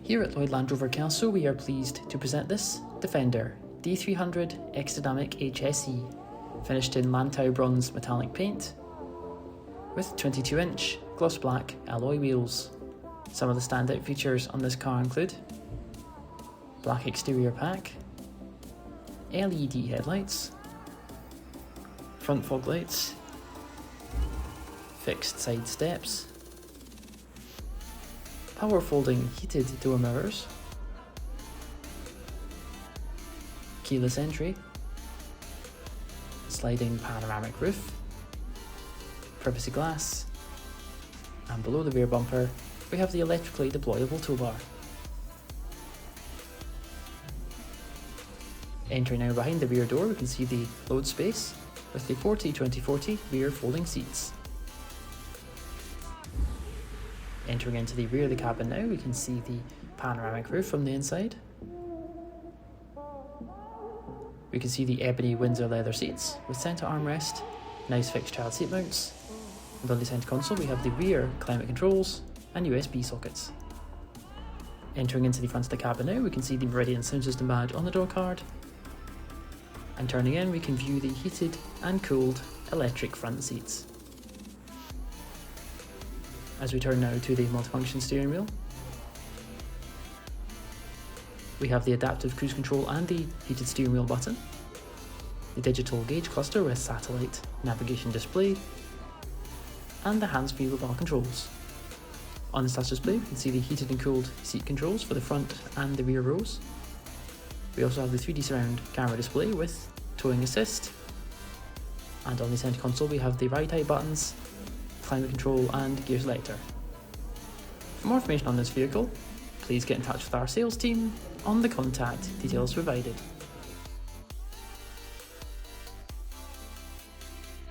Here at Lloyd Rover Kelso, we are pleased to present this Defender D300 X-Dynamic HSE, finished in Lantau Bronze metallic paint, with 22-inch gloss black alloy wheels. Some of the standout features on this car include black exterior pack, LED headlights, front fog lights, fixed side steps, power folding heated door mirrors, keyless entry, sliding panoramic roof, privacy glass, and below the rear bumper we have the electrically deployable tow bar. Entering now behind the rear door, we can see the load space with the 40-20-40 rear folding seats. Entering into the rear of the cabin now, we can see the panoramic roof from the inside. We can see the Ebony Windsor Leather seats with centre armrest, nice fixed child seat mounts, and on the centre console we have the rear climate controls and USB sockets. Entering into the front of the cabin now, we can see the Meridian sound system badge on the door card, and turning in we can view the heated and cooled electric front seats. As we turn now to the multifunction steering wheel, we have the adaptive cruise control and the heated steering wheel button, the digital gauge cluster with satellite navigation display, and the hands-free mobile controls. On this touch display we can see the heated and cooled seat controls for the front and the rear rows. We also have the 3D surround camera display with towing assist, and on the centre console we have the ride height buttons, climate control and gear selector. For more information on this vehicle, please get in touch with our sales team on the contact details provided.